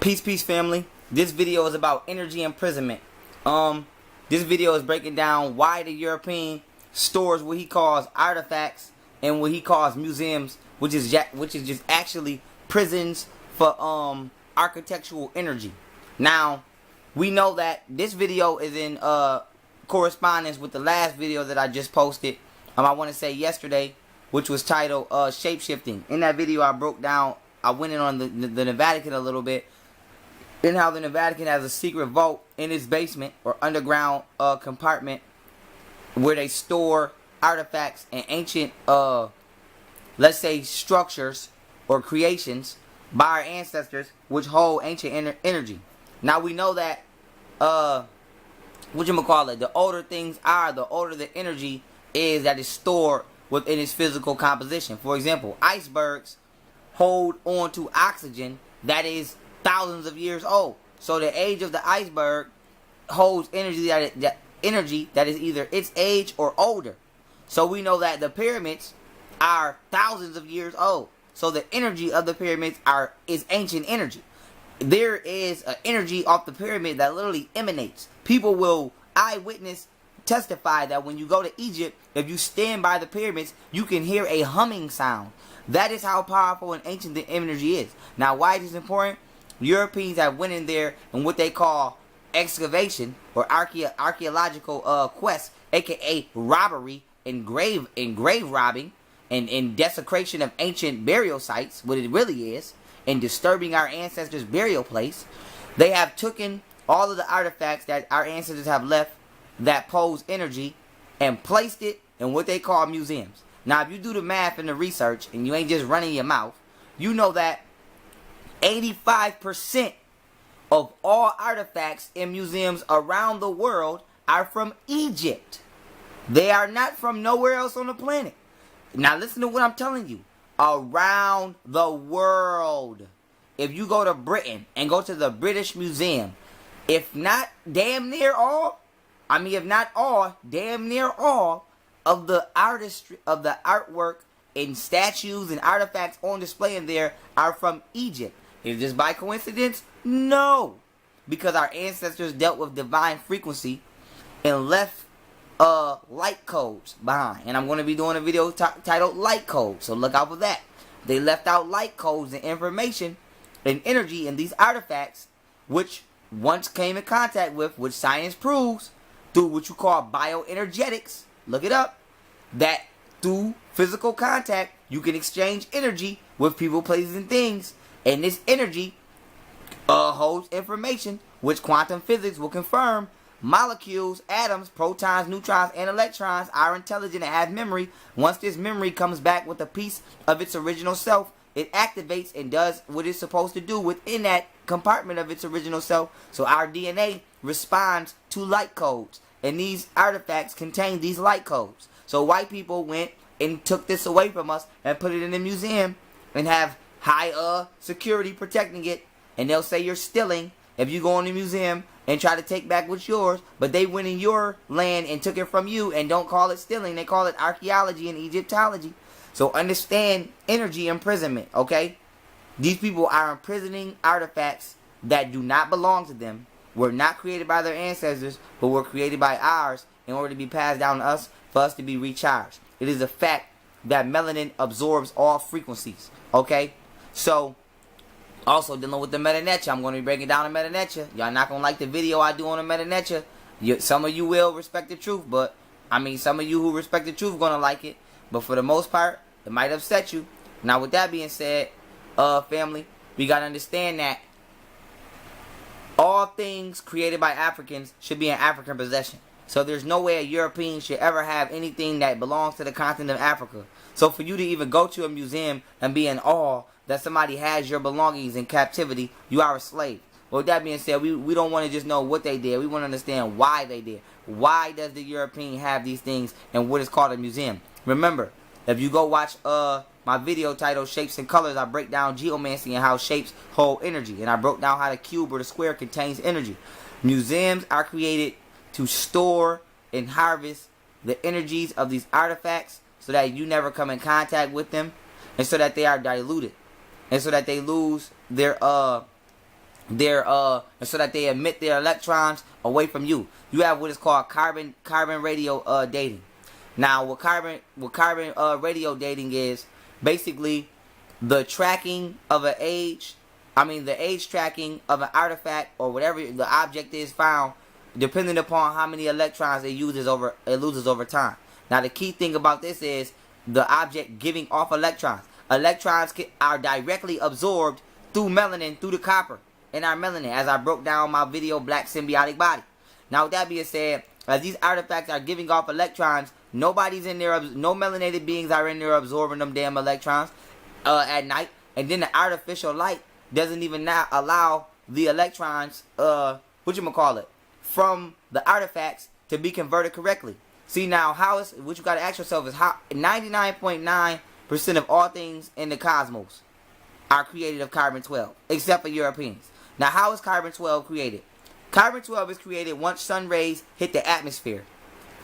Peace, family. This video is about energy imprisonment. This video is breaking down why the European stores what he calls artifacts and what he calls museums, which is just actually prisons for architectural energy. Now, we know that this video is in correspondence with the last video that I just posted. I want to say yesterday, which was titled Shapeshifting. In that video, I went in on the Vatican a little bit, and how the Vatican has a secret vault in its basement or underground compartment where they store artifacts and ancient, let's say, structures or creations by our ancestors, which hold ancient energy. Now we know that, the older things are, the older the energy is that is stored within its physical composition. For example, icebergs hold on to oxygen that is thousands of years old. So the age of the iceberg holds energy that is either its age or older. So we know that the pyramids are thousands of years old. So the energy of the pyramids is ancient energy. There is an energy off the pyramid that literally emanates. People will eyewitness testify that when you go to Egypt, if you stand by the pyramids, you can hear a humming sound. That is how powerful and ancient the energy is. Now, why is this important? Europeans have went in there and what they call excavation or archaeological quest, aka robbery and grave robbing and desecration of ancient burial sites, what it really is, and disturbing our ancestors' burial place. They have taken all of the artifacts that our ancestors have left that pose energy and placed it in what they call museums. Now, if you do the math and the research and you ain't just running your mouth, you know that 85% of all artifacts in museums around the world are from Egypt. They are not from nowhere else on the planet. Now listen to what I'm telling you. Around the world. If you go to Britain and go to the British Museum, if not damn near all, if not all, damn near all of the artistry, of the artwork and statues and artifacts on display in there are from Egypt. Is this by coincidence? No. Because our ancestors dealt with divine frequency and left light codes behind. And I'm going to be doing a video titled Light Codes, so look out for that. They left out light codes and information and energy in these artifacts, which once came in contact with, which science proves, through what you call bioenergetics, look it up, that through physical contact, you can exchange energy with people, places, and things. And this energy holds information, which quantum physics will confirm. Molecules, atoms, protons, neutrons, and electrons are intelligent and have memory. Once this memory comes back with a piece of its original self, it activates and does what it's supposed to do within that compartment of its original self. So our DNA responds to light codes. And these artifacts contain these light codes. So white people went and took this away from us and put it in a museum and have high security protecting it. And they'll say you're stealing if you go in the museum and try to take back what's yours, but they went in your land and took it from you and don't call it stealing. They call it archaeology and Egyptology. So understand energy imprisonment, okay? These people are imprisoning artifacts that do not belong to them, were not created by their ancestors, but were created by ours in order to be passed down to us for us to be recharged. It is a fact that melanin absorbs all frequencies, okay? So, also dealing with the Metanetia. I'm going to be breaking down the Metanetia. Y'all not going to like the video I do on the Metanetia. Some of you will respect the truth, but, some of you who respect the truth going to like it. But for the most part, it might upset you. Now, with that being said, family, we got to understand that all things created by Africans should be in African possession. So there's no way a European should ever have anything that belongs to the continent of Africa. So for you to even go to a museum and be in awe that somebody has your belongings in captivity, you are a slave. Well, with that being said, we don't want to just know what they did. We want to understand why they did. Why does the European have these things in what is called a museum? Remember, if you go watch my video titled Shapes and Colors, I break down geomancy and how shapes hold energy. And I broke down how the cube or the square contains energy. Museums are created to store and harvest the energies of these artifacts so that you never come in contact with them, and so that they are diluted, and so that they lose their so that they emit their electrons away from you. You have what is called carbon radio dating. Now, what carbon radio dating is basically the tracking of an age. The age tracking of an artifact or whatever the object is found, depending upon how many electrons it loses over time. Now, the key thing about this is the object giving off electrons. Electrons are directly absorbed through melanin, through the copper in our melanin, as I broke down my video, Black Symbiotic Body. Now, with that being said, as these artifacts are giving off electrons, nobody's in there, no melanated beings are in there absorbing them damn electrons at night. And then the artificial light doesn't even now allow the electrons, from the artifacts to be converted correctly. See, now, what you got to ask yourself is how 99.9% of all things in the cosmos are created of carbon-12, except for Europeans. Now, how is carbon-12 created? Carbon-12 is created once sun rays hit the atmosphere.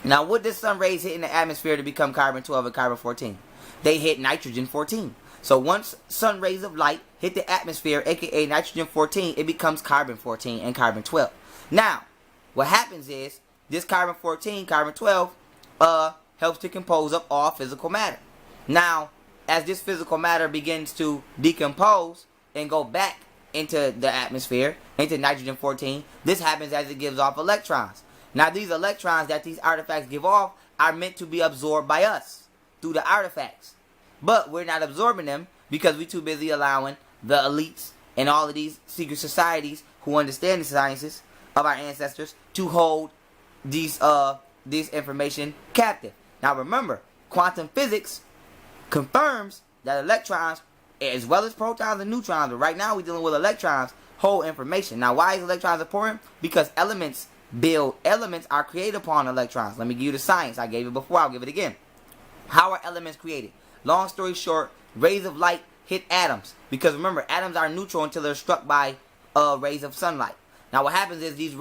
Now, what does sun rays hit in the atmosphere to become carbon-12 and carbon-14? They hit nitrogen-14. So once sun rays of light hit the atmosphere, aka nitrogen-14, it becomes carbon-14 and carbon-12. Now, what happens is, this carbon-14, carbon-12, helps to compose up all physical matter. Now, as this physical matter begins to decompose and go back into the atmosphere, into nitrogen-14, this happens as it gives off electrons. Now, these electrons that these artifacts give off are meant to be absorbed by us through the artifacts. But we're not absorbing them because we're too busy allowing the elites and all of these secret societies who understand the sciences of our ancestors to hold these information captive. Now, remember, quantum physics confirms that electrons, as well as protons and neutrons, but right now we're dealing with electrons, hold information. Now, why is electrons important? Because elements are created upon electrons. Let me give you the science. I gave it before, I'll give it again. How are elements created? Long story short, rays of light hit atoms. Because remember, atoms are neutral until they're struck by rays of sunlight. Now, what happens is these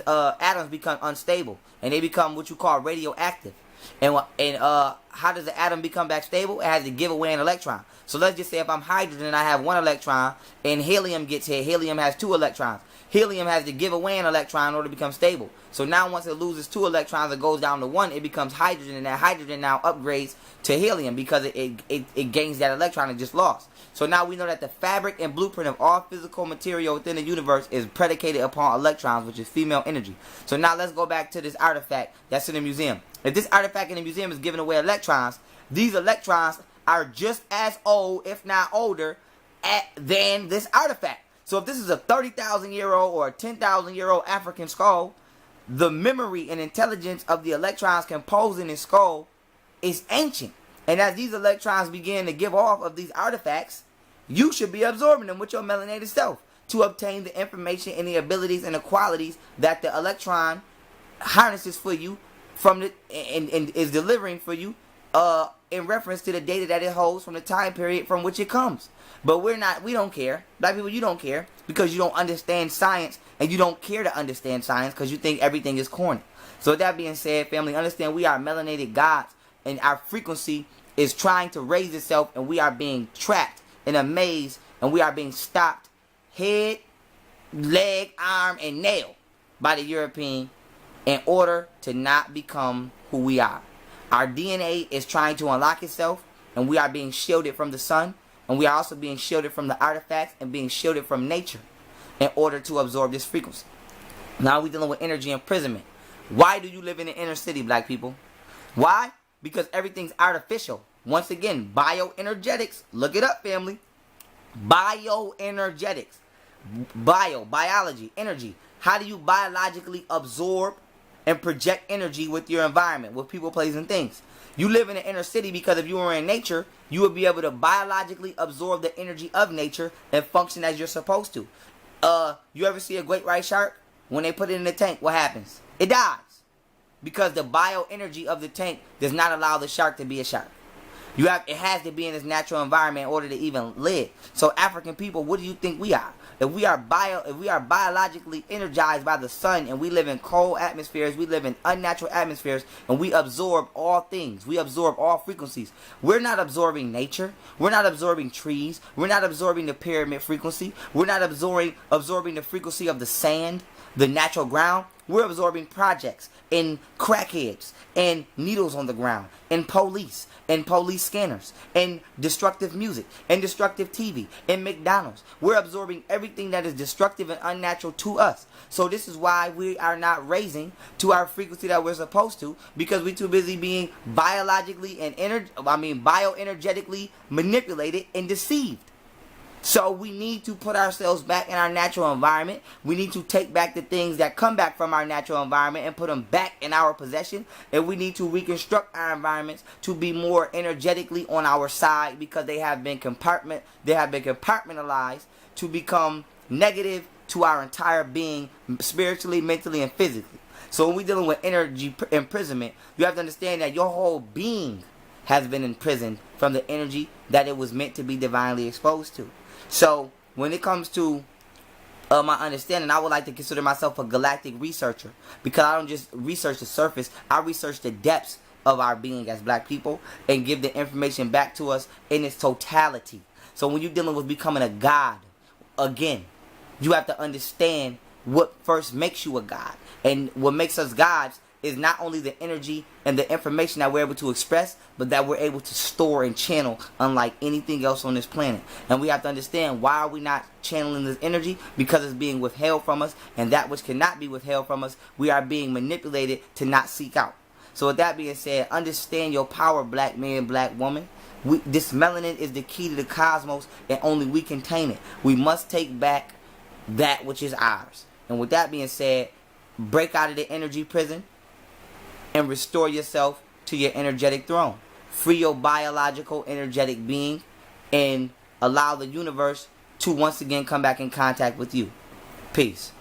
atoms become unstable, and they become what you call radioactive. And how does the atom become back stable? It has to give away an electron. So let's just say if I'm hydrogen and I have one electron, and helium gets hit, helium has two electrons. Helium has to give away an electron in order to become stable. So now once it loses two electrons, it goes down to one, it becomes hydrogen, and that hydrogen now upgrades to helium because it gains that electron it just lost. So now we know that the fabric and blueprint of all physical material within the universe is predicated upon electrons, which is female energy. So now let's go back to this artifact that's in the museum. If this artifact in the museum is giving away electrons, these electrons are just as old, if not older, than this artifact. So if this is a 30,000-year-old or a 10,000-year-old African skull, the memory and intelligence of the electrons composing this skull is ancient. And as these electrons begin to give off of these artifacts, you should be absorbing them with your melanated self to obtain the information and the abilities and the qualities that the electron harnesses for you and is delivering for you in reference to the data that it holds from the time period from which it comes. But we don't care. Black people, you don't care because you don't understand science, and you don't care to understand science because you think everything is corny. So with that being said, family, understand we are melanated gods, and our frequency is trying to raise itself, and we are being trapped in a maze, and we are being stopped head, leg, arm, and nail by the European in order to not become who we are. Our DNA is trying to unlock itself, and we are being shielded from the sun, and we are also being shielded from the artifacts and being shielded from nature in order to absorb this frequency. Now we're dealing with energy imprisonment. Why do you live in the inner city, black people? Why? Because everything's artificial. Once again, bioenergetics. Look it up, family. Bioenergetics. Biology, energy. How do you biologically absorb and project energy with your environment, with people, places, and things? You live in the inner city because if you were in nature, you would be able to biologically absorb the energy of nature and function as you're supposed to. You ever see a great white shark? When they put it in the tank, what happens? It dies. Because the bioenergy of the tank does not allow the shark to be a shark. It has to be in its natural environment in order to even live. So African people, what do you think we are? If we are biologically energized by the sun, and we live in cold atmospheres, we live in unnatural atmospheres, and we absorb all things, we absorb all frequencies. We're not absorbing nature. We're not absorbing trees. We're not absorbing the pyramid frequency. We're not absorbing the frequency of the sand, the natural ground. We're absorbing projects and crackheads and needles on the ground and police scanners and destructive music and destructive TV and McDonald's. We're absorbing everything that is destructive and unnatural to us. So this is why we are not raising to our frequency that we're supposed to, because we're too busy being biologically and bioenergetically manipulated and deceived. So we need to put ourselves back in our natural environment. We need to take back the things that come back from our natural environment and put them back in our possession. And we need to reconstruct our environments to be more energetically on our side, because they have been compartmentalized to become negative to our entire being, spiritually, mentally, and physically. So when we're dealing with energy imprisonment, you have to understand that your whole being has been imprisoned from the energy that it was meant to be divinely exposed to. So when it comes to my understanding, I would like to consider myself a galactic researcher, because I don't just research the surface. I research the depths of our being as black people and give the information back to us in its totality. So when you're dealing with becoming a god, again, you have to understand what first makes you a god. And what makes us gods is not only the energy and the information that we're able to express, but that we're able to store and channel unlike anything else on this planet. And we have to understand, why are we not channeling this energy? Because it's being withheld from us, and that which cannot be withheld from us, we are being manipulated to not seek out. So with that being said, understand your power, black man, black woman. This melanin is the key to the cosmos, and only we contain it. We must take back that which is ours. And with that being said, break out of the energy prison and restore yourself to your energetic throne. Free your biological, energetic being, and allow the universe to once again come back in contact with you. Peace.